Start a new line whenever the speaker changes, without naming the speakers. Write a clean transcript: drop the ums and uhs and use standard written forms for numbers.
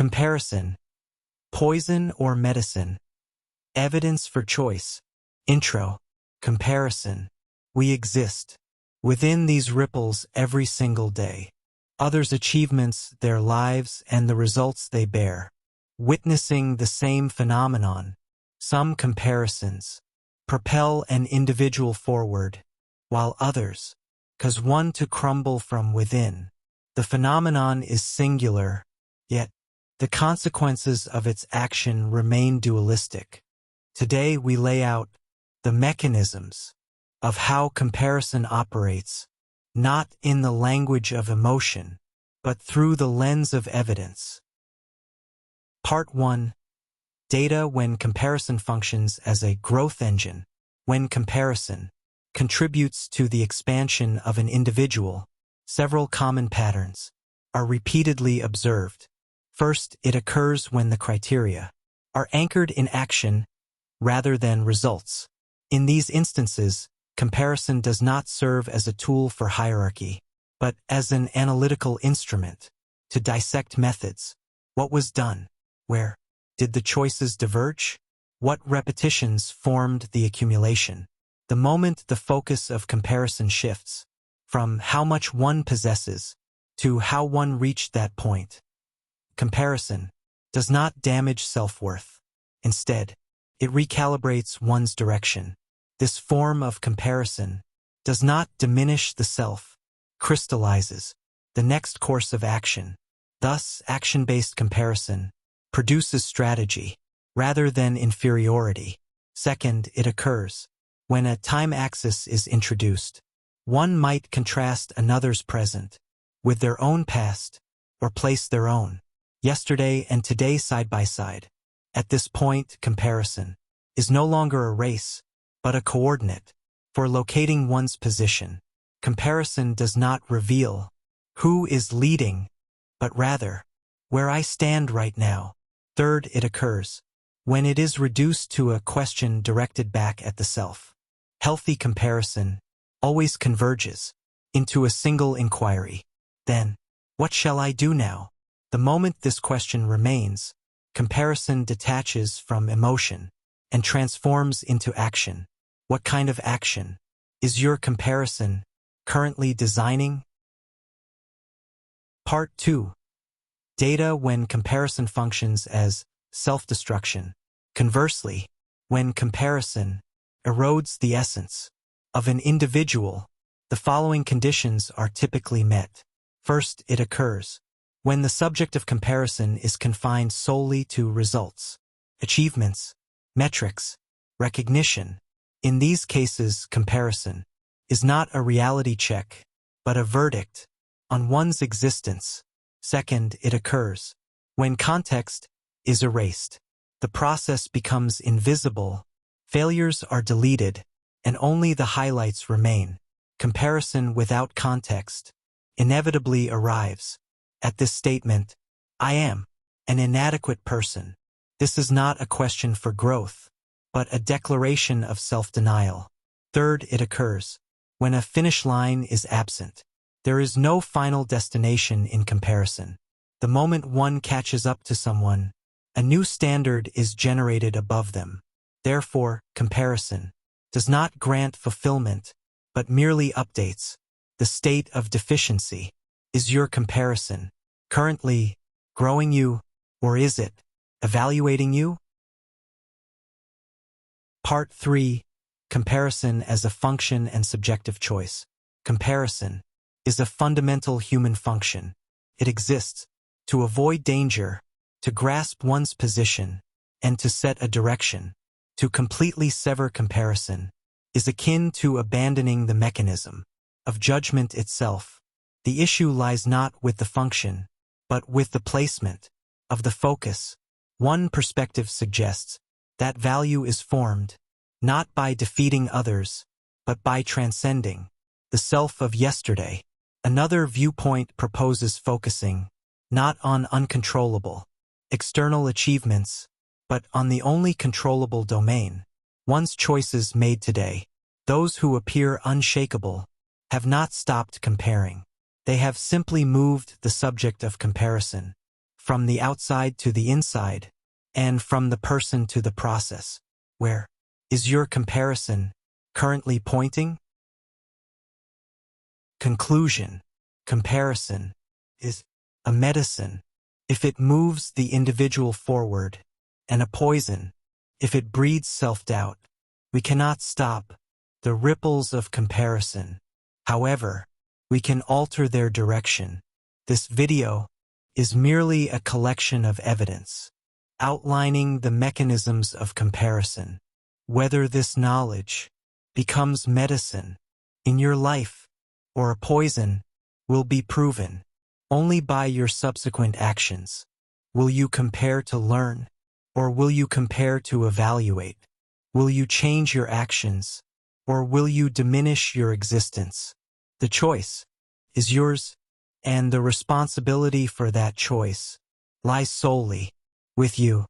Comparison. Poison or medicine? Evidence for choice. Intro. Comparison. We exist within these ripples every single day. Others' achievements, their lives, and the results they bear. Witnessing the same phenomenon. Some comparisons propel an individual forward, while others cause one to crumble from within. The phenomenon is singular, yet the consequences of its action remain dualistic. Today we lay out the mechanisms of how comparison operates, not in the language of emotion, but through the lens of evidence. Part 1. Data when comparison functions as a growth engine. When comparison contributes to the expansion of an individual, several common patterns are repeatedly observed. First, it occurs when the criteria are anchored in action rather than results. In these instances, comparison does not serve as a tool for hierarchy, but as an analytical instrument to dissect methods. What was done? Where did the choices diverge? What repetitions formed the accumulation? The moment the focus of comparison shifts from how much one possesses to how one reached that point, comparison does not damage self-worth. Instead, it recalibrates one's direction. This form of comparison does not diminish the self, crystallizes the next course of action. Thus, action-based comparison produces strategy rather than inferiority. Second, it occurs when a time axis is introduced. One might contrast another's present with their own past or place their own yesterday and today side by side. At this point, comparison is no longer a race, but a coordinate for locating one's position. Comparison does not reveal who is leading, but rather where I stand right now. Third, it occurs when it is reduced to a question directed back at the self. Healthy comparison always converges into a single inquiry. Then, what shall I do now? The moment this question remains, comparison detaches from emotion and transforms into action. What kind of action is your comparison currently designing? Part 2. Data when comparison functions as self-destruction. Conversely, when comparison erodes the essence of an individual, the following conditions are typically met. First, it occurs when the subject of comparison is confined solely to results, achievements, metrics, recognition. In these cases, comparison is not a reality check, but a verdict on one's existence. Second, it occurs when context is erased. The process becomes invisible, failures are deleted, and only the highlights remain. Comparison without context inevitably arrives at this statement: I am an inadequate person. This is not a question for growth, but a declaration of self-denial. Third, it occurs when a finish line is absent. There is no final destination in comparison. The moment one catches up to someone, a new standard is generated above them. Therefore, comparison does not grant fulfillment, but merely updates the state of deficiency. Is your comparison currently growing you, or is it evaluating you? Part 3. Comparison as a function and subjective choice. Comparison is a fundamental human function. It exists to avoid danger, to grasp one's position, and to set a direction. To completely sever comparison is akin to abandoning the mechanism of judgment itself. The issue lies not with the function, but with the placement of the focus. One perspective suggests that value is formed not by defeating others, but by transcending the self of yesterday. Another viewpoint proposes focusing not on uncontrollable external achievements, but on the only controllable domain, one's choices made today. Those who appear unshakable have not stopped comparing. They have simply moved the subject of comparison from the outside to the inside, and from the person to the process. Where is your comparison currently pointing? Conclusion. Comparison is a medicine if it moves the individual forward, and a poison if it breeds self-doubt. We cannot stop the ripples of comparison. However, we can alter their direction. This video is merely a collection of evidence, outlining the mechanisms of comparison. Whether this knowledge becomes medicine in your life or a poison will be proven only by your subsequent actions. Will you compare to learn, or will you compare to evaluate? Will you change your actions, or will you diminish your existence? The choice is yours, and the responsibility for that choice lies solely with you.